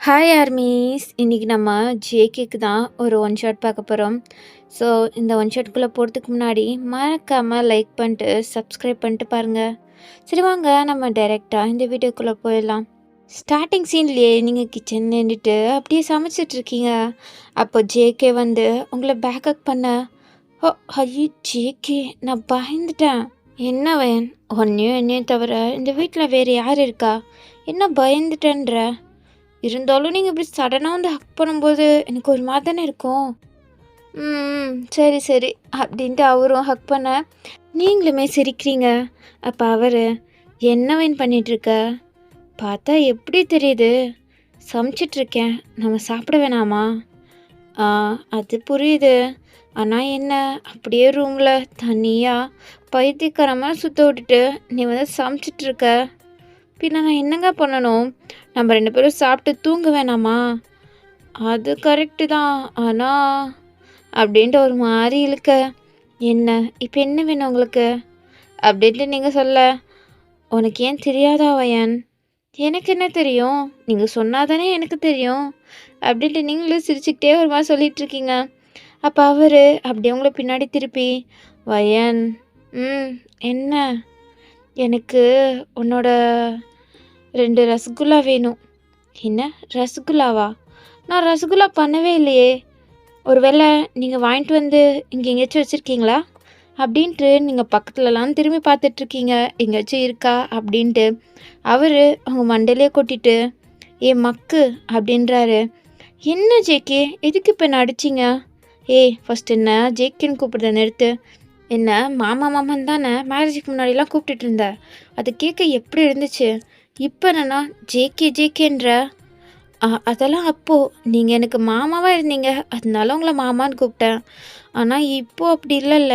Hi armies! இன்னைக்கு நம்ம ஜேகேக்கு தான் ஒரு ஒன் ஷாட் பார்க்க போகிறோம். ஸோ இந்த ஒன் ஷாட்குள்ளே போகிறதுக்கு முன்னாடி மறக்காமல் லைக் பண்ணிட்டு சப்ஸ்கிரைப் பண்ணிட்டு பாருங்கள். சரி வாங்க நம்ம டைரெக்டாக இந்த வீடியோக்குள்ளே போயிடலாம். ஸ்டார்டிங் சீன்லேயே நீங்கள் கிச்சன் நின்றுட்டு அப்படியே சமைச்சிட்ருக்கீங்க. அப்போ ஜேகே வந்து உங்களை பேக்கப் பண்ண ஓ ஐயோ ஜேகே நான் பயந்துட்டேன். என்ன வயன் என்னையும் தவிர இந்த வீட்டில் வேறு யார் இருக்கா? என்ன பயந்துட்டேன்ற? இருந்தாலும் நீங்கள் இப்படி சடனாக வந்து ஹக் பண்ணும்போது எனக்கு ஒரு மாதிரி தானே இருக்கும். சரி சரி அப்படின்ட்டு அவரும் ஹக் பண்ண நீங்களுமே சிரிக்கிறீங்க. அப்போ அவர் என்னவேன் பண்ணிகிட்ருக்க? பார்த்தா எப்படி தெரியுது? சமைச்சிட்ருக்கேன். நம்ம சாப்பிட வேணாமா? அது புரியுது. ஆனால் என்ன அப்படியே ரூமில் தனியாக பைத்தியக்காரமாக சுற்ற விட்டுட்டு நீ வந்து சமைச்சிட்ருக்க. பின்ன நான் என்னங்க பண்ணணும்? நம்ம 2 பேரும் சாப்பிட்டு தூங்க வேணாமா? அது கரெக்டு தான். ஆனால் அப்படின்ட்டு ஒரு மாதிரி இழுக்க, என்ன இப்போ என்ன வேணும் உங்களுக்கு? அப்படின்ட்டு நீங்கள் சொல்ல, உனக்கு ஏன் தெரியாதா வயன்? எனக்கு என்ன தெரியும்? நீங்கள் சொன்னாதானே எனக்கு தெரியும். அப்படின்ட்டு நீங்களும் சிரிச்சுக்கிட்டே ஒரு மாதிரி சொல்லிகிட்ருக்கீங்க. அப்போ அவர் அப்படியே உங்களை பின்னாடி திருப்பி, வயன் என்ன? எனக்கு உன்னோட 2 ரசகுல்லா வேணும். என்ன ரசகுல்லாவா? நான் ரசகுல்லா பண்ணவே இல்லையே. ஒருவேளை நீங்கள் வாங்கிட்டு வந்து இங்கே எங்கேயாச்சும் வச்சுருக்கீங்களா? அப்படின்ட்டு நீங்கள் பக்கத்துலலாம் திரும்பி பார்த்துட்ருக்கீங்க, எங்கேயாச்சும் இருக்கா அப்படின்ட்டு. அவர் அவங்க மண்டையிலே கொட்டிட்டு, ஏ மக்கு அப்படின்றாரு. என்ன ஜேகே, எதுக்கு இப்போ என்ன அடிச்சிங்க? ஃபஸ்ட் என்ன ஜேகேன்னு கூப்பிடுறத நிறுத்து. என்ன மாமா மாமன் தானே மேரேஜுக்கு முன்னாடிலாம் கூப்பிட்டுட்டு இருந்த. அது கேட்க எப்படி இருந்துச்சு? இப்போ என்னன்னா ஜேகே ஜேகேன்ற? அதெல்லாம் அப்போது நீங்கள் எனக்கு மாமாவாக இருந்தீங்க, அதனால உங்களை மாமான்னு கூப்பிட்டேன். ஆனால் இப்போது அப்படி இல்லைல்ல.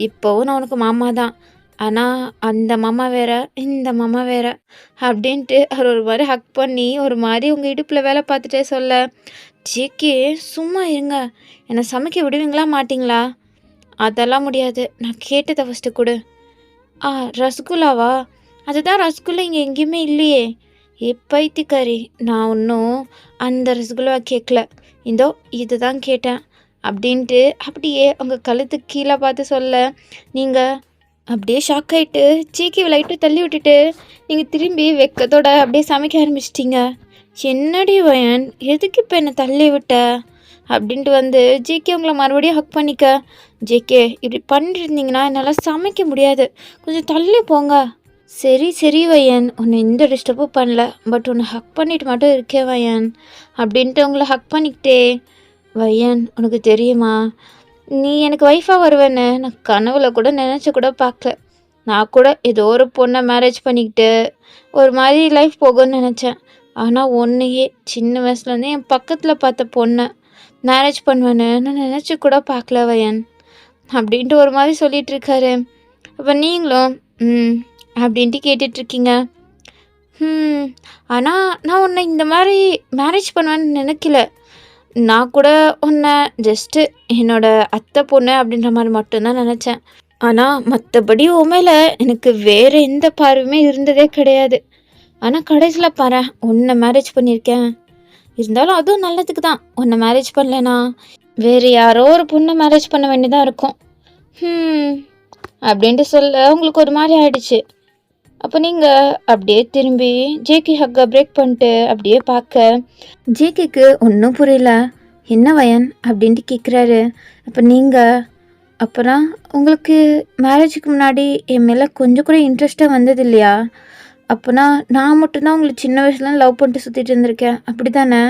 இப்போவும் நான் உனக்கு மாமா தான். ஆனால் அந்த மாமா வேற, இந்த மாமா வேற அப்படின்ட்டு அவர் ஒரு மாதிரி ஹக் பண்ணி ஒரு மாதிரி உங்கள் இடுப்பில் வேலை பார்த்துட்டே சொல்ல, ஜேகே சும்மா இருங்க, என்னை சமைக்க விடுவீங்களா மாட்டிங்களா? அதெல்லாம் முடியாது, நான் கேட்டதை ஃபஸ்ட்டு கொடு. ரசகுல்லாவா? அதுதான் ரசகுல்லா இங்கே எங்கேயுமே இல்லையே. பைத்தியக்காரி, நான் ஒன்றும் அந்த ரசகுல்லா கேட்கல, இதோ இது தான் கேட்டேன் அப்படின்ட்டு அப்படியே உங்கள் கழுத்துக்கு கீழே பார்த்து சொல்ல, நீங்கள் அப்படியே ஷாக் ஆகிட்டு சீக்கி லைட்டை தள்ளி விட்டுட்டு நீங்கள் திரும்பி வெக்கத்தோட அப்படியே சமைக்க ஆரம்பிச்சிட்டிங்க. என்னடி வயன், எதுக்கு இப்போ என்னை தள்ளி விட்ட? அப்படின்ட்டு வந்து ஜேகே உங்களை மறுபடியும் ஹக் பண்ணிக்க. ஜேகே இப்படி பண்ணிருந்தீங்கன்னா என்னால் சமைக்க முடியாது, கொஞ்சம் தள்ளி போங்க. சரி சரி வயன், உன்னை எந்த டிஸ்டர்பும் பண்ணல, பட் உன்னை ஹக் பண்ணிட்டு மட்டும் இருக்கே வயன் அப்படின்ட்டு உங்களை ஹக் பண்ணிக்கிட்டே, வயன் உனக்கு தெரியுமா, நீ எனக்கு ஒய்ஃபாக வருவேன்னு நான் கனவுல கூட நினச்சி கூட பார்க்கல. நான் கூட ஏதோ ஒரு பொண்ணை மேரேஜ் பண்ணிக்கிட்டு ஒரு மாதிரி லைஃப் போகும்னு நினச்சேன். ஆனால் ஒன்றையே சின்ன வயசுலேருந்தே என் பக்கத்தில் பார்த்த பொண்ணை மேரேஜ் பண்ணுவேன்னு நான் நினச்சி கூட பார்க்கல வயன் அப்படின்ட்டு ஒரு மாதிரி சொல்லிகிட்ருக்காரு. அப்போ நீங்களும் அப்படின்ட்டு கேட்டுட்ருக்கீங்க. ஆனால் நான் உன்னை இந்த மாதிரி மேரேஜ் பண்ணுவேன்னு நினைக்கல. நான் கூட உன்னை ஜஸ்ட்டு என்னோடய அத்தை பொண்ணு அப்படின்ற மாதிரி மட்டும்தான் நினச்சேன். ஆனால் மற்றபடி உண்மையில எனக்கு வேறு எந்த பார்வையுமே இருந்ததே கிடையாது. ஆனால் கடைசியில் பாரு உன்னை மேரேஜ் பண்ணியிருக்கேன். இருந்தாலும் அதுவும் நல்லதுக்கு தான். உன்னை மேரேஜ் பண்ணலனா வேறு யாரோ ஒரு பொண்ணை மேரேஜ் பண்ண வேண்டியதாக இருக்கும் அப்படின்ட்டு சொல்ல உங்களுக்கு ஒரு மாதிரி ஆயிடுச்சு. அப்போ நீங்கள் அப்படியே திரும்பி ஜேகே ஹக்கை பிரேக் பண்ணிட்டு அப்படியே பார்க்க, ஜேகேக்கு ஒன்றும் புரியல. என்ன வயன் அப்படின்ட்டு கேட்குறாரு. அப்போ நீங்கள் அப்புறம் உங்களுக்கு மேரேஜுக்கு முன்னாடி என் மேலே கொஞ்சம் கூட இன்ட்ரெஸ்ட்டாக வந்தது இல்லையா? அப்போனா நான் மட்டும்தான் உங்களுக்கு சின்ன வயசுலாம் லவ் பண்ணிட்டு சுற்றிட்டு இருந்திருக்கேன் அப்படி தானே?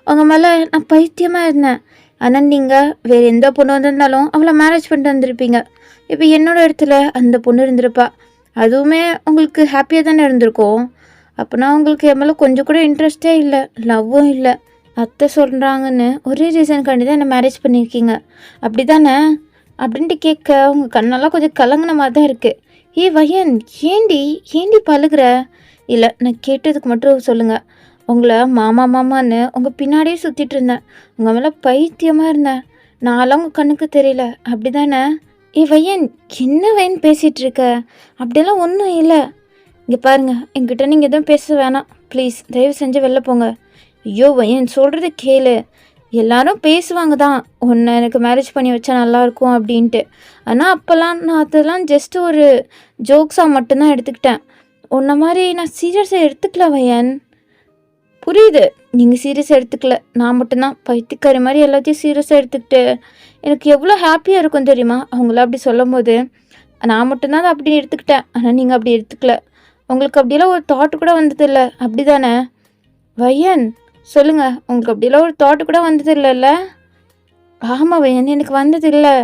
அவங்க மேலே நான் பைத்தியமாக இருந்தேன். ஆனால் நீங்கள் வேறு எந்த பொண்ணு வந்திருந்தாலும் அவளை மேரேஜ் பண்ணிட்டு வந்திருப்பீங்க. இப்போ என்னோடய இடத்துல அந்த பொண்ணு இருந்திருப்பா. அதுவுமே உங்களுக்கு ஹாப்பியாக தானே இருந்திருக்கோம். அப்போனா உங்களுக்கு என் மேலே கொஞ்சம் கூட இன்ட்ரெஸ்டே இல்லை, லவ்வும் இல்லை. அத்தை சொல்கிறாங்கன்னு ஒரே ரீசனுக்காண்டி தான் என்னை மேரேஜ் பண்ணியிருக்கீங்க அப்படி தானே? அப்படின்ட்டு கேட்க உங்கள் கண்ணெல்லாம் கொஞ்சம் கலங்கின மாதிரி தான் இருக்குது. வயன் ஏண்டி பழுகிற? இல்லை நான் கேட்டதுக்கு மட்டும் சொல்லுங்கள். உங்களை மாமா மாமான்னு உங்கள் பின்னாடியே சுற்றிட்டு இருந்தேன், உங்கள் மேலே பைத்தியமாக இருந்தேன். நான்லாம் உங்கள் கண்ணுக்கு தெரியல அப்படி தானே? வயன் என்ன வயன் பேசிகிட்ருக்க? அப்படியெல்லாம் ஒன்றும் இல்லை. இங்கே பாருங்கள், என்கிட்ட நீங்கள் எதுவும் பேச வேணாம் ப்ளீஸ். தயவு செஞ்சு வெளில போங்க. ஐயோ வயன் சொல்கிறத கேளு, எல்லாரும் பேசுவாங்க தான் உன்னை எனக்கு மேரேஜ் பண்ணி வச்சா நல்லாயிருக்கும் அப்படின்ட்டு. ஆனால் அப்போல்லாம் நான் அதெல்லாம் ஜஸ்ட் ஒரு ஜோக்ஸாக மட்டும்தான் எடுத்துக்கிட்டேன். உன்னை மாதிரி நான் சீரியஸாக எடுத்துக்கல வயன். புரியுது, நீங்கள் சீரியஸாக எடுத்துக்கல, நான் மட்டும்தான் பைத்தியக்காரி மாதிரி எல்லாத்தையும் சீரியஸாக எடுத்துக்கிட்டு எனக்கு எவ்வளோ ஹாப்பியாக இருக்கும் தெரியுமா அவங்கள அப்படி சொல்லும் போது. நான் மட்டும்தான் அதை அப்படி எடுத்துக்கிட்டேன், ஆனால் நீங்கள் அப்படி எடுத்துக்கல. உங்களுக்கு அப்படியெல்லாம் ஒரு தாட்டு கூட வந்ததில்லை அப்படி தானே வயன்? சொல்லுங்கள், உங்களுக்கு அப்படியெல்லாம் ஒரு தாட்டு கூட வந்தது இல்லைல்ல? ஆமாம் வயன், எனக்கு வந்தது இல்லை.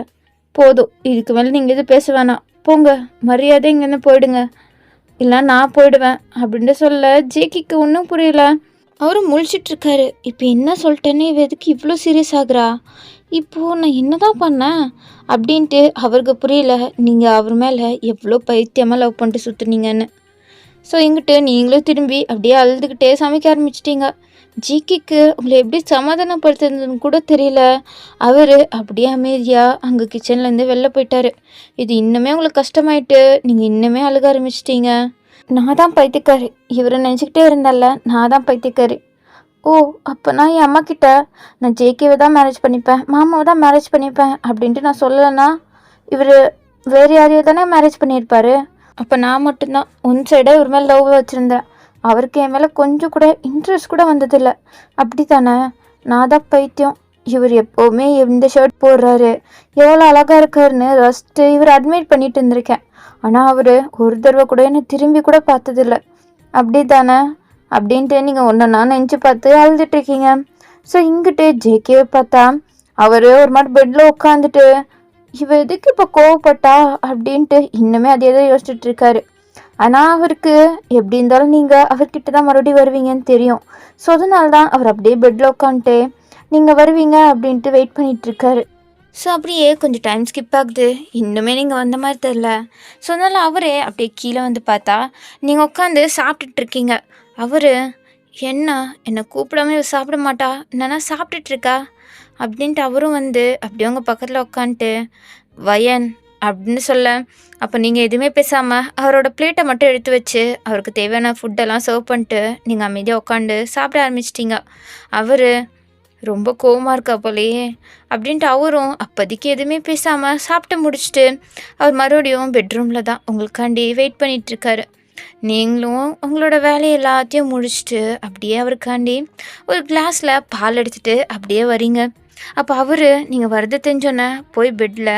போதும், இதுக்கு மேலே நீங்கள் எதுவும் பேச வேணாம், போங்க, மரியாதை இங்கேருந்து போயிடுங்க, இல்லை நான் போயிடுவேன் அப்படின்ட்டு சொல்ல ஜேக்கிக்கு ஒன்றும் புரியல. அவரும் முழிச்சிட்ருக்காரு. இப்போ என்ன சொல்லிட்டேன்னு இவ எதுக்கு இவ்வளோ சீரியஸ் ஆகுறா? இப்போது நான் என்ன தான் பண்ணேன் அப்படின்ட்டு அவருக்கு புரியல. நீங்கள் அவர் மேலே எவ்வளோ பைத்தியமாக லவ் பண்ணிட்டு சுற்றுனீங்கன்னு. ஸோ எங்கிட்ட நீங்களும் திரும்பி அப்படியே அழுதுகிட்டே சமைக்க ஆரம்பிச்சிட்டிங்க. ஜிக்கிக்கு உங்களை எப்படி சமாதானப்படுத்துறதுன்னு கூட தெரியல. அவர் அப்படியே அமைதியாக அங்கே கிச்சன்லேருந்து வெளில போயிட்டார். இது இன்னுமே உங்களுக்கு கஷ்டமாயிட்டு நீங்கள் இன்னுமே அழுக ஆரம்பிச்சிட்டிங்க. நான் தான் பைத்தியக்காரி, இவரை நினச்சிக்கிட்டே இருந்தால நான் தான் பைத்தியக்காரி. ஓ, அப்போ நான் என் அம்மா கிட்ட நான் ஜேகேவை தான் மேரேஜ் பண்ணிப்பேன், மாமாவை தான் மேரேஜ் பண்ணிப்பேன் அப்படின்ட்டு நான் சொல்லலைன்னா இவர் வேறு யாரையோ தானே மேரேஜ் பண்ணியிருப்பார். அப்போ நான் மட்டும்தான் ஒன் சைடாக இவர் மேலே லவ் வச்சுருந்தேன். அவருக்கு என் மேலே கொஞ்சம் கூட இன்ட்ரெஸ்ட் கூட வந்ததில்லை அப்படி தானே? நான் தான் பைத்தியம். இவர் எப்போவுமே எந்த ஷர்ட் போடுறாரு, எவ்வளோ அழகாக இருக்காருன்னு ஃபஸ்ட்டு இவர் அட்மைட் பண்ணிட்டு இருந்திருக்கேன். ஆனால் அவர் ஒரு தடவை கூட என்னை திரும்பி கூட பார்த்ததில்ல அப்படி தானே அப்படின்ட்டு நீங்கள் ஒன்று நான் நினச்சி பார்த்து அழுதுட்ருக்கீங்க. ஸோ இங்கிட்டு ஜேகேவை பார்த்தா அவர் ஒரு மாதிரி பெட்டில் உட்காந்துட்டு இவ எதுக்கு இப்போ கோவப்பட்டா அப்படின்ட்டு இன்னுமே அதே தான் யோசிச்சுட்டு இருக்காரு. ஆனால் அவருக்கு எப்படி இருந்தாலும் நீங்கள் அவர்கிட்ட தான் மறுபடியும் வருவீங்கன்னு தெரியும். ஸோ அதனால தான் அவர் அப்படியே பெட்டில் உட்காந்துட்டு நீங்கள் வருவீங்க அப்படின்ட்டு வெயிட் பண்ணிகிட்ருக்காரு. ஸோ அப்படியே கொஞ்சம் டைம் ஸ்கிப் ஆகுது, இன்னுமே நீங்கள் வந்த மாதிரி தெரில. ஸோ அதனால் அவரே அப்படியே கீழே வந்து பார்த்தா நீங்கள் உட்காந்து சாப்பிட்டுட்ருக்கீங்க. அவர் என்னை கூப்பிடாம சாப்பிட மாட்டா, என்னன்னா சாப்பிட்டுட்ருக்கா அப்படின்ட்டு அவரும் வந்து அப்படியே உங்கள் பக்கத்தில் உட்காந்துட்டு வயன் அப்படின்னு சொல்ல, அப்போ நீங்கள் எதுவுமே பேசாமல் அவரோட பிளேட்டை மட்டும் எடுத்து வச்சு அவருக்கு தேவையான ஃபுட்டெல்லாம் சர்வ் பண்ணிட்டு நீங்கள் அமைதியாக உட்காந்து சாப்பிட ஆரம்பிச்சிட்டிங்க. அவர் ரொம்ப கோவமாக இருக்கா போலையே அப்படின்ட்டு அவரும் அப்போதைக்கு எதுவுமே பேசாமல் சாப்பிட்டு முடிச்சுட்டு அவர் மறுபடியும் பெட்ரூமில் தான் உங்களுக்காண்டி வெயிட் பண்ணிகிட்ருக்காரு. நீங்களும் உங்களோட வேலையை எல்லாத்தையும் முடிச்சுட்டு அப்படியே அவருக்காண்டி ஒரு கிளாஸில் பால் எடுத்துகிட்டு அப்படியே வரீங்க. அப்போ அவர் நீங்கள் வரது தெரிஞ்சோன்னே போய் பெட்டில்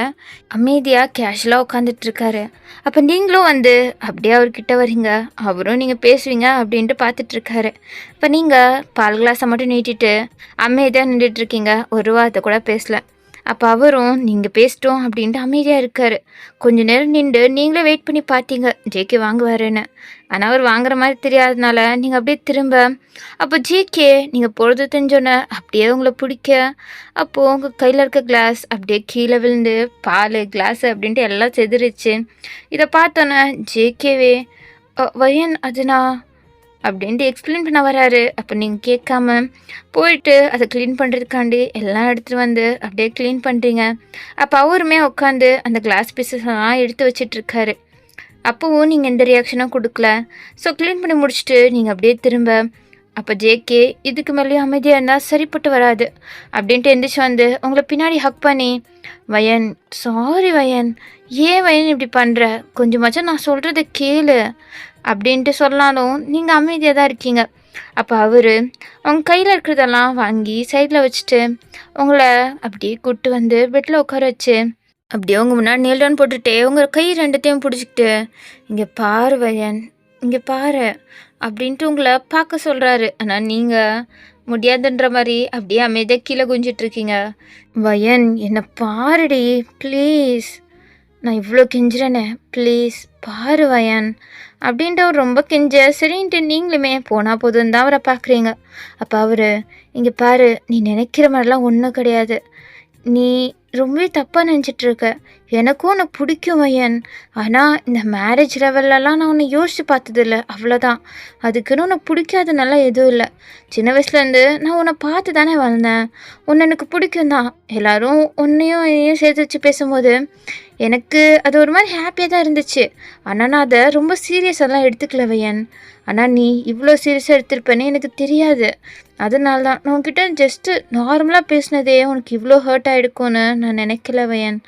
அமைதியாக கேஷுவலாக உட்காந்துட்ருக்காரு. அப்போ நீங்களும் வந்து அப்படியே அவர்கிட்ட வரீங்க, அவரும் நீங்கள் பேசுவீங்க அப்படின்ட்டு பார்த்துட்ருக்காரு. இப்போ நீங்கள் பால் கிளாஸை மட்டும் நீட்டிட்டு அமைதியாக நின்றுட்டுருக்கீங்க, ஒரு வார்த்தை கூட பேசலை. அப்போ அவரும் நீங்கள் பேசிட்டோம் அப்படின்ட்டு அமைதியாக இருக்கார். கொஞ்ச நேரம் நின்று நீங்களே வெயிட் பண்ணி பார்த்தீங்க ஜேகே வாங்குவாருன்னு. ஆனால் அவர் வாங்குற மாதிரி தெரியாதனால நீங்கள் அப்படியே திரும்ப அப்போ ஜேகே நீங்கள் பொழுது தெரிஞ்சோன்னே அப்படியே உங்களை பிடிக்க அப்போது உங்கள் கையில் இருக்க கிளாஸ் அப்படியே கீழே விழுந்து பால் கிளாஸு அப்படின்ட்டு எல்லாம் செதுறிச்சு. இதை பார்த்தோன்னே ஜேகேவே வயன் அதுனா அப்படின்ட்டு எக்ஸ்பிளைன் பண்ண வராரு. அப்போ நீங்கள் கேட்காம போயிட்டு அதை க்ளீன் பண்ணுறதுக்காண்டி எல்லாம் எடுத்துகிட்டு வந்து அப்படியே க்ளீன் பண்ணுறீங்க. அப்போ அவருமே உட்காந்து அந்த கிளாஸ் பீசஸ்லாம் எடுத்து வச்சிட்ருக்காரு. அப்போவும் நீங்கள் எந்த ரியாக்ஷனும் கொடுக்கல. ஸோ க்ளீன் பண்ணி முடிச்சுட்டு நீங்கள் அப்படியே திரும்ப அப்போ ஜேகே இதுக்கு மேலேயும் அமைதியாக இருந்தால் சரிப்பட்டு வராது அப்படின்ட்டு எந்திரிச்சு வந்து உங்களை பின்னாடி ஹக் பண்ணி வயன் சாரி வயன், ஏன் வயன் இப்படி பண்ணுற, கொஞ்சமாச்சும் நான் சொல்கிறத கேளு அப்படின்ட்டு சொன்னாலும் நீங்கள் அமைதியாக தான் இருக்கீங்க. அப்போ அவர் உங்கள் கையில் இருக்கிறதெல்லாம் வாங்கி சைடில் வச்சுட்டு உங்களை அப்படியே கூப்பிட்டு வந்து பெட்டில் உட்கார வச்சு அப்படியே உங்கள் முன்னாடி நீல் டவுன் போட்டுட்டு உங்கள் கை ரெண்டுத்தையும் பிடிச்சிக்கிட்டு இங்கே பாரு வயன், இங்கே பாரு அப்படின்ட்டு உங்களை பார்க்க சொல்கிறாரு. ஆனால் நீங்கள் முடியாதுன்ற மாதிரி அப்படியே அமைதியாக கீழே குஞ்சிட்ருக்கீங்க. வயன் என்னை பாருடி ப்ளீஸ், நான் இவ்வளோ கெஞ்சுறேனே ப்ளீஸ் பாரு வயன் அப்படின்ட்டு அவர் ரொம்ப கெஞ்ச சரின்ட்டு நீங்களுமே போனால் போதுன்னு தான் அவரை பார்க்குறீங்க. அப்போ அவர் இங்கே பாரு, நீ நினைக்கிற மாதிரிலாம் ஒன்றும் கிடையாது, நீ ரொம்பவே தப்பாக நினச்சிட்ருக்க, எனக்கும் உன்னை பிடிக்கும் வயன், ஆனால் இந்த மேரேஜ் லெவல்லலாம் நான் உன்னை யோசித்து பார்த்ததில்ல, அவ்வளோதான். அதுக்குன்னு உன்னை பிடிக்காதுனால எதுவும் இல்லை. சின்ன வயசுலேருந்து நான் உன்னை பார்த்து தானே வளர்ந்தேன், உன்னை எனக்கு பிடிக்கும் தான். எல்லோரும் உன்னையும் என்னையும் சேர்த்து வச்சு பேசும்போது எனக்கு அது ஒரு மாதிரி ஹாப்பியாக தான் இருந்துச்சு. ஆனால் நான் அதை ரொம்ப சீரியஸெல்லாம் எடுத்துக்கல வயன். ஆனால் நீ இவ்வளோ சீரியஸாக எடுத்திருப்பேன்னு எனக்கு தெரியாது. அதனால தான் நான் உன்கிட்ட ஜஸ்ட்டு நார்மலாக பேசினதே உனக்கு இவ்வளோ ஹர்ட் ஆகிடுக்கும்னு நான் நினைக்கல வயன்.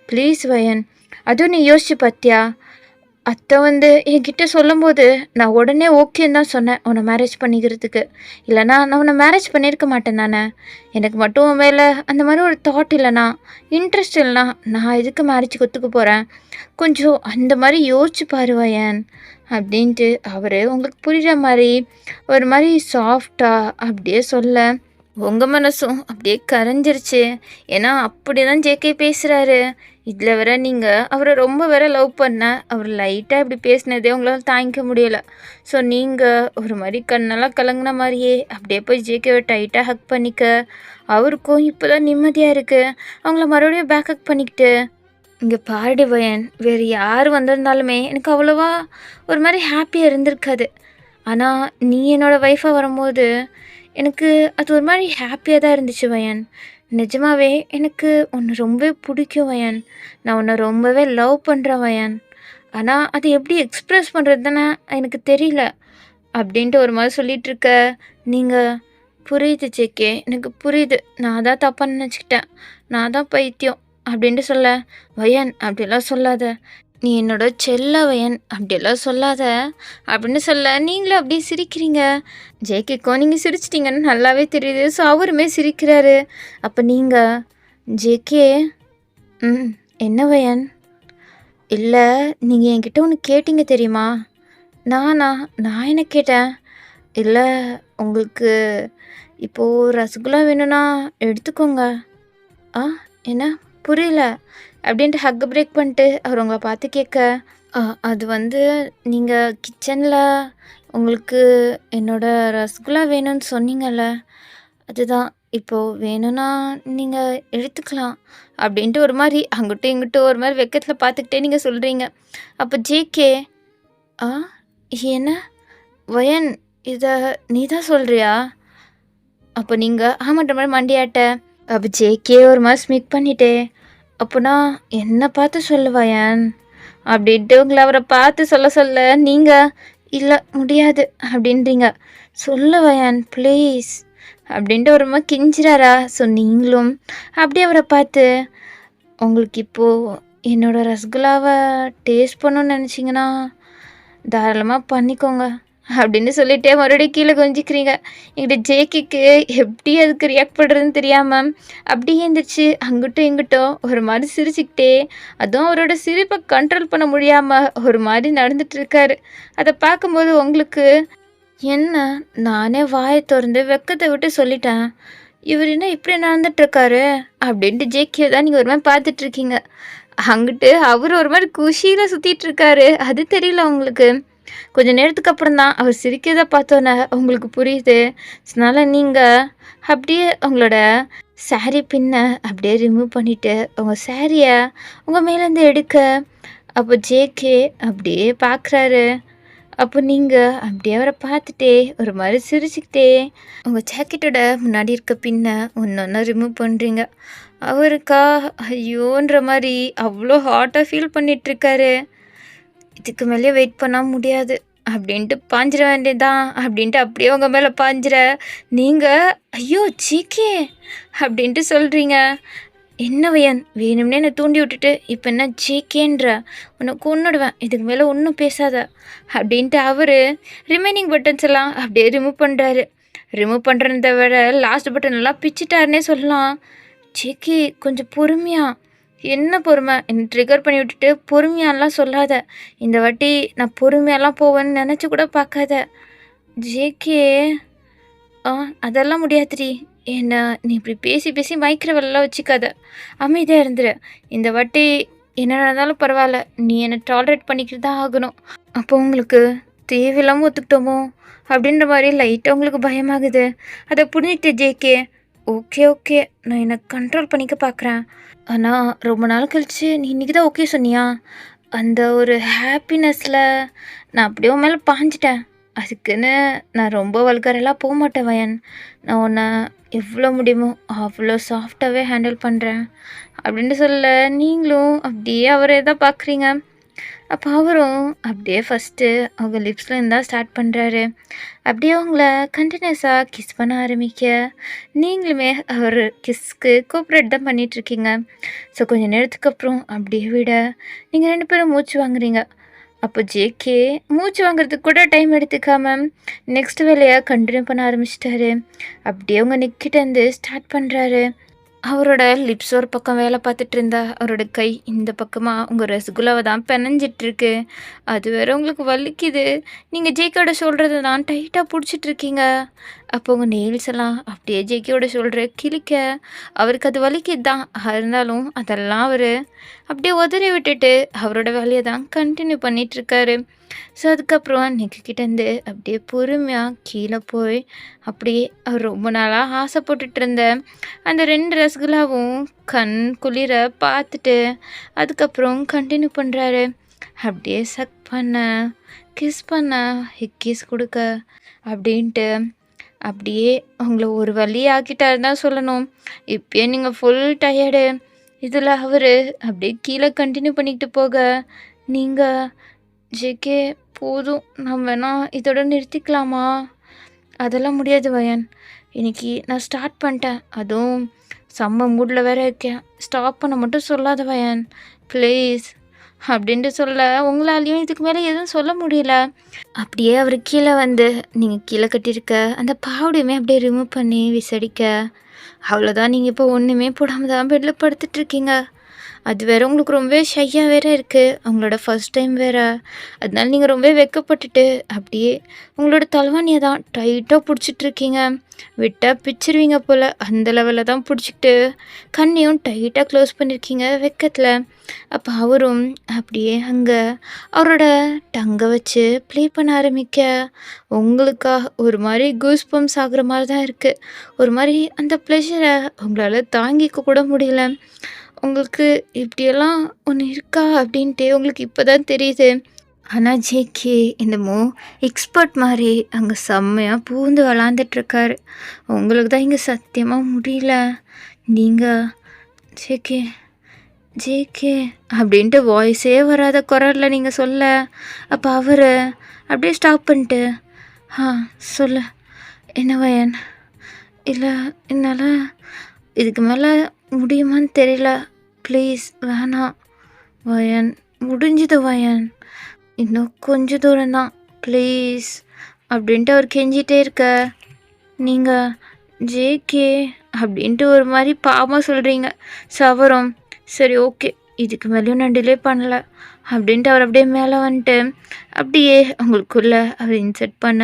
ப்ளீஸ் வயன். அதுவும் நீ யோசிச்சு பார்த்தியா? அத்தை என்கிட்ட சொல்லும்போது நான் உடனே ஓகேன்னு தான் சொன்னேன் உன்னை மேரேஜ் பண்ணிக்கிறதுக்கு. இல்லைனா நான் உன்னை மேரேஜ் பண்ணியிருக்க மாட்டேன் தானே. எனக்கு மட்டும் உன் மேலே அந்த மாதிரி ஒரு தாட் இல்லைனா, இன்ட்ரெஸ்ட் இல்லைனா நான் எதுக்கு மேரேஜ் ஒத்துக்க போகிறேன்? கொஞ்சம் அந்த மாதிரி யோசிச்சு பாருவாயன் அப்படின்ட்டு அவர் உங்களுக்கு புரிகிற மாதிரி ஒரு மாதிரி சாஃப்டாக அப்படியே சொல்ல உங்கள் மனசும் அப்படியே கரைஞ்சிருச்சு. ஏன்னா அப்படி தான் ஜேகே பேசுகிறாரு. இதில் வேற நீங்கள் அவரை ரொம்ப வேற லவ் பண்ண அவர் லைட்டாக இப்படி பேசினதே உங்களால் தாங்கிக்க முடியலை. ஸோ நீங்கள் ஒரு மாதிரி கண்ணெல்லாம் கலங்கின மாதிரியே அப்படியே போய் ஜேகேவை டைட்டாக ஹக் பண்ணிக்க அவருக்கும் இப்போ தான் நிம்மதியாக இருக்குது. அவங்கள மறுபடியும் பேக் ஹக் பண்ணிக்கிட்டு இங்கே பாரடி வயன் வேறு யார் வந்திருந்தாலுமே எனக்கு அவ்வளோவா ஒரு மாதிரி ஹாப்பியாக இருந்திருக்காது. ஆனால் நீ என்னோடய ஒய்ஃபாக வரும்போது எனக்கு அது ஒரு மாதிரி ஹாப்பியாக தான் இருந்துச்சு வயன். நிஜமாவே எனக்கு உன்னை ரொம்பவே பிடிக்கும் வயன். நான் உன்னை ரொம்பவே லவ் பண்ணுறேன் வயன். ஆனால் அது எப்படி எக்ஸ்ப்ரெஸ் பண்ணுறது தானே எனக்கு தெரியல அப்படின்ட்டு ஒரு மாதிரி சொல்லிகிட்ருக்க நீங்கள் புரியுது ஜேகே, எனக்கு புரியுது. நான் தான் தப்பாக நினச்சிக்கிட்டேன், நான் தான் பைத்தியம் அப்படின்ட்டு சொல்ல வயன் அப்படிலாம் சொல்லாத, நீ என்னோட செல்ல வயன் அப்படியெல்லாம் சொல்லாத அப்படின்னு சொல்ல நீங்களும் அப்படியே சிரிக்கிறீங்க. ஜேகேக்கும் நீங்கள் சிரிச்சிட்டிங்கன்னு நல்லாவே தெரியுது. ஸோ அவருமே சிரிக்கிறாரு. அப்போ நீங்கள் ஜேகே என்ன வயன்? இல்லை நீங்கள் என்கிட்ட ஒன்று கேட்டீங்க தெரியுமா? நான் என்ன கேட்டேன்? இல்லை உங்களுக்கு இப்போது ரசகுல்லா வேணும்னா எடுத்துக்கோங்க. என்ன புரியல அப்படின்ட்டு ஹக் பிரேக் பண்ணிட்டு அவர் உங்களை பார்த்து கேட்க அது நீங்கள் கிச்சனில் உங்களுக்கு என்னோட ரசகுல்லா வேணும்னு சொன்னீங்கல்ல, அதுதான் இப்போது வேணும்னா நீங்கள் எடுத்துக்கலாம் அப்படின்ட்டு ஒரு மாதிரி அங்கிட்டும் இங்கிட்டும் ஒரு மாதிரி வெக்கத்தில் பார்த்துக்கிட்டே நீங்கள் சொல்கிறீங்க. அப்போ ஜேகே என்ன வயன் இதை நீ தான் சொல்கிறியா? அப்போ நீங்கள் ஆமான்ற மாதிரி மண்டியாட்ட. அப்போ ஜேகே ஒரு மாதிரி ஸ்மிக் பண்ணிட்டே அப்போனா என்ன பார்த்து சொல்லுவாயன் அப்படின்ட்டு உங்களை அவரை பார்த்து சொல்ல நீங்கள் இல்லை முடியாது அப்படின்றீங்க. சொல்லுவாயன் ப்ளீஸ் அப்படின்ட்டு ஒரு மாதிரி கிஞ்சிறாரா? ஸோ நீங்களும் அப்படியே அவரை பார்த்து உங்களுக்கு இப்போது என்னோடய ரசகுல்லாவை டேஸ்ட் பண்ணணுன்னு நினச்சிங்கன்னா தாராளமாக பண்ணிக்கோங்க அப்படின்னு சொல்லிட்டே மறுபடியும் கீழே கொஞ்சிக்கிறீங்க. எங்கிட்ட ஜேகேக்கு எப்படி அதுக்கு ரியாக்ட் பண்ணுறதுன்னு தெரியாமல் அப்படியே எழுந்திரிச்சு அங்கிட்டும் இங்கிட்டும் ஒரு மாதிரி சிரிச்சுக்கிட்டே, அதுவும் அவரோட சிரிப்பை கண்ட்ரோல் பண்ண முடியாமல் ஒரு மாதிரி நடந்துட்டுருக்காரு. அதை பார்க்கும்போது உங்களுக்கு என்ன நானே வாயை திறந்து வெக்கத்தை விட்டு சொல்லிட்டேன், இவர் என்ன இப்படி நடந்துட்டுருக்காரு அப்படின்ட்டு ஜேகே தான் நீங்கள் ஒரு மாதிரி பார்த்துட்ருக்கீங்க. அங்கிட்டு அவர் ஒரு மாதிரி குஷியில் சுற்றிட்டுருக்காரு. அது தெரியல உங்களுக்கு. கொஞ்சம் நேரத்துக்கு அப்புறம் தான் அவர் சிரிக்கிறத பார்த்தோன்னே உங்களுக்கு புரியுது. அதனால் நீங்கள் அப்படியே உங்களோட சாரீ பின்னை அப்படியே ரிமூவ் பண்ணிவிட்டு உங்கள் சாரியை உங்கள் மேலேருந்து எடுக்க அப்போ ஜேகே அப்படியே பார்க்குறாரு. அப்போ நீங்கள் அப்படியே அவரை பார்த்துட்டே ஒரு மாதிரி சிரிச்சுக்கிட்டே உங்கள் ஜாக்கெட்டோட முன்னாடி இருக்க பின்னை ஒன்று ஒன்றா ரிமூவ் பண்ணுறீங்க. அவருக்கா ஐயோன்ற மாதிரி அவ்வளோ ஹாட்டாக ஃபீல் பண்ணிகிட்ருக்காரு. இதுக்கு மேலே வெயிட் பண்ண முடியாது அப்படின்ட்டு பாஞ்சிட வேண்டியதான் அப்படின்ட்டு அப்படியே உங்கள் மேலே பாஞ்சிட நீங்கள் ஐயோ ஜேகே அப்படின்ட்டு சொல்கிறீங்க. என்ன வயன் வேணும்னே என்னை தூண்டி விட்டுட்டு இப்போ என்ன ஜேகேன்ற உன்னை கொன்னுடுவேன், இதுக்கு மேலே ஒன்றும் பேசாத அப்படின்ட்டு அவர் ரிமைனிங் பட்டன்ஸ் எல்லாம் அப்படியே ரிமூவ் பண்ணுறாரு. ரிமூவ் பண்ணுறத விட லாஸ்ட் பட்டன் எல்லாம் பிச்சுட்டாருன்னே சொல்லலாம். ஜேகே கொஞ்சம் பொறுமையாக, என்ன பொறுமை, என்னை ட்ரிகர் பண்ணி விட்டுட்டு பொறுமையாலாம் சொல்லாத. இந்த வாட்டி நான் பொறுமையாலாம் போவேன்னு நினச்சி கூட பார்க்காத. ஜேகே அதெல்லாம் முடியாதுடி. என்ன நீ இப்படி பேசி பேசி மயக்கிற வேலைலாம் வச்சுக்காத, அமைதியாக இருந்துரு. இந்த வாட்டி என்ன நடந்தாலும் பரவாயில்ல, நீ என்னை டாலரேட் பண்ணிக்கிட்டு தான் ஆகணும். அப்போ உங்களுக்கு தேவையில்லாமல் ஒத்துக்கிட்டோமோ அப்படின்ற மாதிரி லைட்டாக உங்களுக்கு பயமாகுது. அதை புரிஞ்சுக்கிட்டு ஜேகே ஓகே ஓகே நான் என்னை கண்ட்ரோல் பண்ணிக்க பார்க்குறேன். ஆனால் ரொம்ப நாள் கழிச்சு நீ இன்றைக்கி தான் ஓகே சொன்னியா? அந்த ஒரு ஹாப்பினஸில் நான் அப்படியே உன் மேலே பாஞ்சிட்டேன். அதுக்குன்னு நான் ரொம்ப வல்கரெல்லாம் போக மாட்டேன் வயன். நான் உன்னை எவ்வளோ முடியுமோ அவ்வளோ சாஃப்டாகவே ஹேண்டில் பண்ணுறேன் அப்படின்ட்டு சொல்ல நீங்களும் அப்படியே அவரே தான் பார்க்குறீங்க. அப்போ அவரும் அப்படியே ஃபஸ்ட்டு அவங்க லிப்ஸில் இருந்தா ஸ்டார்ட் பண்ணுறாரு. அப்படியே அவங்கள கண்டினியூஸாக கிஸ் பண்ண ஆரம்பிக்க, நீங்களுமே அவர் கிஸ்க்கு கோஆப்ரேட் தான் பண்ணிகிட்ருக்கீங்க. ஸோ கொஞ்சம் நேரத்துக்கு அப்புறம் அப்படியே விட நீங்கள் 2 பேரும் மூச்சு வாங்குறீங்க. அப்போ ஜேகே மூச்சு வாங்குறதுக்கு கூட டைம் எடுத்துக்காம நெக்ஸ்ட் வேலையை கண்டினியூ பண்ண ஆரம்பிச்சிட்டாரு. அப்படியே அவங்க நிக்கிட்டேருந்து ஸ்டார்ட் பண்ணுறாரு. அவரோட லிப்ஸ் ஒரு பக்கம் வேலை பார்த்துட்டு இருந்தா, அவரோட கை இந்த பக்கமாக உங்கள் ரசகுல்லாவை தான் பெனஞ்சிட்ருக்கு. அது வேற உங்களுக்கு வலிக்குது. நீங்கள் ஜேகேயோட ஷோல்டரை தான் டைட்டாக பிடிச்சிட்ருக்கீங்க. அப்போ உங்கள் நெயில்ஸ் எல்லாம் அப்படியே ஜேகேயோட ஷோல்டரை கிழிக்க, அவருக்கு அது வலிக்குது தான். இருந்தாலும் அதெல்லாம் அவர் அப்படியே உதறி விட்டுட்டு அவரோட வேலையை தான் கண்டினியூ பண்ணிகிட்ருக்காரு. ஸோ அதுக்கப்புறம் நிக்கிட்டேருந்து அப்படியே பொறுமையாக கீழே போய் அப்படியே அவர் ரொம்ப நாளாக ஆசைப்பட்டுட்டு இருந்த அந்த 2 ரசகுல்லாவும் கண் குளிர பார்த்துட்டு அதுக்கப்புறம் கண்டினியூ பண்ணுறாரு. அப்படியே சக் பண்ண, கிஸ் பண்ண, கிஸ் கொடுக்க அப்படின்ட்டு அப்படியே அவங்கள ஒரு வழி ஆக்கிட்டாருன்னு தான் சொல்லணும். இப்பயே நீங்கள் ஃபுல் டயர்டு. இதில் அவர் அப்படியே கீழே கண்டினியூ பண்ணிக்கிட்டு போக, நீங்கள் ஜேகே போதும், நான் வேணா இதோட நிறுத்திக்கலாமா? அதெல்லாம் முடியாது வயன். இன்னைக்கு நான் ஸ்டார்ட் பண்ணிட்டேன். அதுவும் செம்ம மூடில் வேற இருக்கேன். ஸ்டாப் பண்ண மட்டும் சொல்லாத வயன் ப்ளீஸ் அப்படின்ட்டு சொல்ல, உங்களாலையும் இதுக்கு மேலே எதுவும் சொல்ல முடியல. அப்படியே அவர் கீழே வந்து நீங்கள் கீழே கட்டியிருக்க அந்த பாவடையுமே அப்படியே ரிமூவ் பண்ணி விசடிக்க, அவ்வளோதான். நீங்கள் இப்போ ஒன்றுமே போடாமல் தான் பெட்டில் படுத்துட்ருக்கீங்க. அது வேறு உங்களுக்கு ரொம்பவே ஷையாக வேறு இருக்குது. அவங்களோட ஃபஸ்ட் டைம் வேறு. அதனால நீங்கள் ரொம்பவே வெட்கப்பட்டுட்டு அப்படியே உங்களோட தலைவாணியை தான் டைட்டாக பிடிச்சிட்ருக்கீங்க. விட்டால் பிச்சிருவீங்க போல் அந்த லெவலில் தான் பிடிச்சிக்கிட்டு கண்ணையும் டைட்டாக க்ளோஸ் பண்ணியிருக்கீங்க வெக்கத்தில். அப்போ அவரும் அப்படியே அங்கே அவரோட டங்கை வச்சு ப்ளே பண்ண ஆரம்பிக்க, உங்களுக்கா ஒரு மாதிரி கூஸ் பம்ப்ஸ் ஆகுற மாதிரி தான் இருக்குது. ஒரு மாதிரி அந்த ப்ளஷரை உங்களால் தாங்கிக்க கூட முடியல. உங்களுக்கு இப்படியெல்லாம் ஒன்று இருக்கா அப்படின்ட்டு உங்களுக்கு இப்போ தான் தெரியுது. ஆனால் ஜேகே என்னமோ எக்ஸ்பர்ட் மாதிரி அங்கே செம்மையாக பூந்து விளாண்டுட்ருக்காரு. உங்களுக்கு தான் இங்கே சத்தியமாக முடியல. நீங்கள் ஜேகே ஜேகே அப்படின்ட்டு வாய்ஸே வராத குரலில் நீங்கள் சொல்ல, அப்போ அவர் அப்படியே ஸ்டாப் பண்ணிட்டு, சொல்லு என்ன வயன்? இல்லை என்னால் இதுக்கு மேலே முடியுமான்னு தெரியல. ப்ளீஸ் வேணாம் வயன், முடிஞ்சுது வயன், இன்னும் கொஞ்சம் தூரம்தான் ப்ளீஸ் அப்படின்ட்டு அவர் கெஞ்சிட்டே இருக்க, நீங்கள் ஜேகே அப்படின்ட்டு ஒரு மாதிரி பாவமாக சொல்கிறீங்க. சவரம் சரி ஓகே, இதுக்கு மேலேயும் நான் டிலே பண்ணல அப்படின்ட்டு அவர் அப்படியே மேலே வந்துட்டு அப்படியே அவங்களுக்குள்ளே அவர் இன்செர்ட் பண்ண,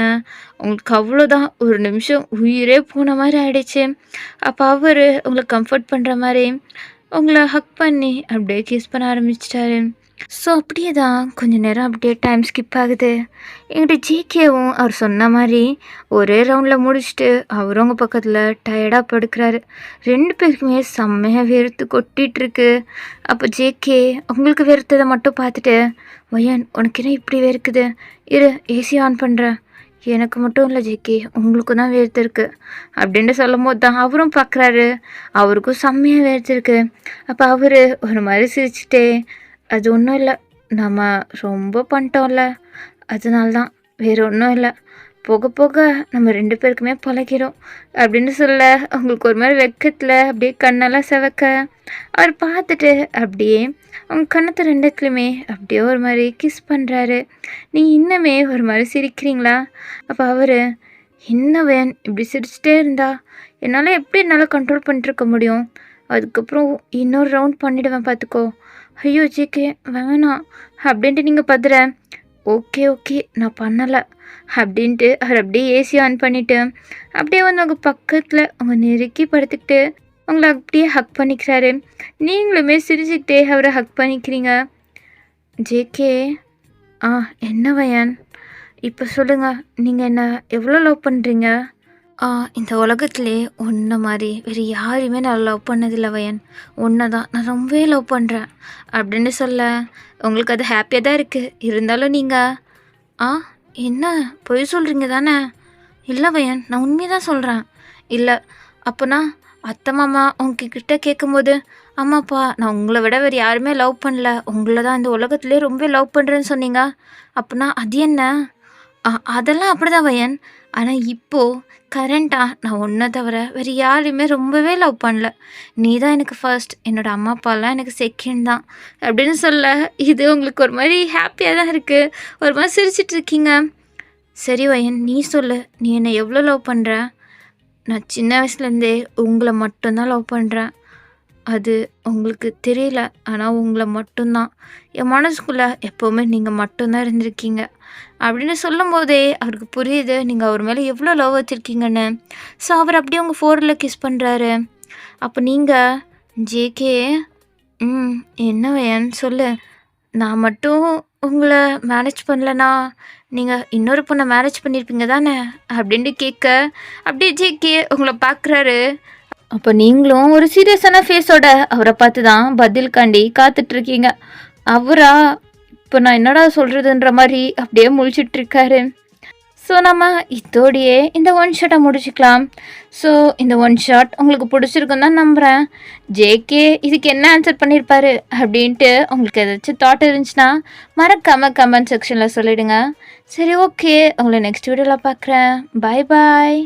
அவங்களுக்கு அவ்வளோதான். ஒரு நிமிஷம் உயிரே போன மாதிரி ஆயிடுச்சு. அப்போ அவர் உங்களை கம்ஃபர்ட் பண்ணுற மாதிரி உங்களை ஹக் பண்ணி அப்படியே கிஸ் பண்ண ஆரம்பிச்சிட்டாரு. ஸோ அப்படியே தான் கொஞ்சம் நேரம் அப்படியே டைம் ஸ்கிப் ஆகுது. என்கிட்ட ஜேகேவும் அவர் சொன்ன மாதிரி ஒரே ரவுண்டில் முடிச்சுட்டு அவரும் உங்கள் பக்கத்தில் டயர்டாக படுக்கிறாரு. 2 பேருக்குமே செம்மையாக வேர்த்து கொட்டிகிட்ருக்கு. அப்போ ஜேகே உங்களுக்கு வேர்த்ததை மட்டும் பார்த்துட்டு, வயன் உனக்கு என்ன இப்படி வேர்க்குது, இரு ஏசி ஆன் பண்ணுறேன். எனக்கு மட்டும் இல்லை ஜேகே, உங்களுக்கும் தான் வேர்த்துருக்கு அப்படின்ட்டு சொல்லும் போது தான் அவரும் பார்க்குறாரு. அவருக்கும் செம்மையாக வேர்த்துருக்கு. அப்போ அவர் ஒரு மாதிரி சிரிச்சுட்டே, அது ஒன்றும் இல்லை, நம்ம ரொம்ப பண்ணிட்டோம்ல, அதனால தான், வேறு ஒன்றும் இல்லை, போக போக நம்ம 2 பேருக்குமே பழகிடும் அப்படின்னு சொல்ல, அவங்களுக்கு ஒரு மாதிரி வெக்கத்தில் அப்படியே கண்ணெல்லாம் செவக்க அவர் பார்த்துட்டு அப்படியே அவங்க கண்ணத்தை 2த்துலையுமே அப்படியே ஒரு மாதிரி கிஸ் பண்ணுறாரு. நீங்கள் இன்னமே ஒரு மாதிரி சிரிக்கிறீங்களா? அப்போ அவர், என்ன வேன் இப்படி சிரிச்சிட்டே இருந்தா என்னால் கண்ட்ரோல் பண்ணிட்டுருக்க முடியும்? அதுக்கப்புறம் இன்னொரு ரவுண்ட் பண்ணிவிடுவேன் பார்த்துக்கோ. ஐயோ ஜேகே வேணாம் அப்படின்ட்டு நீங்கள் பதுற, ஓகே ஓகே நான் பண்ணலை அப்படின்ட்டு அவர் அப்படியே ஏசி ஆன் பண்ணிவிட்டு அப்படியே வந்து அவங்க பக்கத்தில் அவங்க நெருக்கி படுத்துக்கிட்டு அவங்கள அப்படியே ஹக் பண்ணிக்கிறாரு. நீங்களுமே சிரிச்சுக்கிட்டே அவரை ஹக் பண்ணிக்கிறீங்க. ஜேகே என்ன வயன், இப்போ சொல்லுங்கள், நீங்கள் என்ன எவ்வளோ லவ் பண்ணுறீங்க? இந்த உலகத்திலே உன்னை மாதிரி வேறு யாரையுமே நான் லவ் பண்ணதில்லை வயன், உன்னை தான் நான் ரொம்பவே லவ் பண்ணுறேன் அப்படின்னு சொல்ல, உங்களுக்கு அது ஹாப்பியாக தான் இருக்குது. இருந்தாலும் நீங்கள் என்ன பொய் சொல்கிறீங்க தானே? இல்லை வயன், நான் உண்மையை தான் சொல்கிறேன். இல்லை அப்போனா அத்தை மாமா உங்ககிட்ட கேட்கும்போது ஆமாப்பா, நான் உங்கள விட வேறு யாருமே லவ் பண்ணல. உங்கள தான் இந்த உலகத்திலேயே ரொம்ப லவ் பண்றேன்னு சொன்னீங்க. அப்பன்னா அது என்ன? அதெல்லாம் அப்படிதான் வயன். ஆனா இப்போ கரண்ட்டா நான் உன்ன தவிர வேறு யாரையுமே ரொம்பவே லவ் பண்ணல. நீ தான் எனக்கு ஃபர்ஸ்ட். என்னோட அம்மா, அப்பாலாம் எனக்கு செகண்ட் தான். அப்படின்னு சொல்ல, இது உங்களுக்கு ஒரு மாரி ஹேப்பியா தான் இருக்கு. ஒரு மாரி சிரிச்சுட்டு இருக்கீங்க. சரி வயன், நீ சொல்லு. நீ என்ன எவ்வளோ லவ் பண்ற? நான் சின்ன வயசுலேருந்தே உங்கள மட்டும் தான் லவ் பண்றேன். அது உங்களுக்கு தெரியல. ஆனா உங்கள மட்டும் தான். என் மனசுக்குள்ள எப்பவுமே நீங்க மட்டும் தான் இருந்திருக்கீங்க. அப்படின்னு சொல்லும்போதே அவருக்கு புரியுது, நீங்க அவர் மேல எவ்வளோ லவ் வச்சிருக்கீங்கன்னு. ஸோ அவர் அப்படியே உங்க ஃபோreheadல கிஸ் பண்றாரு. அப்ப நீங்க ஜேகே ம். என்ன வயன் சொல்லு. நான் மட்டும் உங்கள மேனேஜ் பண்ணலனா, நீங்க இன்னொரு பொண்ண மேரேஜ் பண்ணியிருப்பீங்க தானே? அப்படின்ட்டு கேட்க, அப்படியே ஜேகே உங்கள பார்க்குறாரு. அப்போ நீங்களும் ஒரு சீரியஸான ஃபேஸோட அவரை பார்த்து தான் பதிலுக்காண்டி காத்துட்ருக்கீங்க. அவரா இப்போ நான் என்னடா சொல்கிறதுன்ற மாதிரி அப்படியே முழிச்சிட்டு இருக்காரு. ஸோ நம்ம இதோடையே இந்த ஒன் ஷாட்டை முடிச்சுக்கலாம். ஸோ இந்த ஒன் ஷாட் உங்களுக்கு பிடிச்சிருக்குன்னு தான் நம்புகிறேன். ஜேகே இதுக்கு என்ன ஆன்சர் பண்ணியிருப்பாரு அப்படின்ட்டு உங்களுக்கு ஏதாச்சும் தாட் இருந்துச்சுன்னா மறக்காமல் கமெண்ட் செக்ஷனில் சொல்லிவிடுங்க. சரி, ஓகே, உங்களை நெக்ஸ்ட் வீடியோவில் பார்க்குறேன். பாய் பாய்.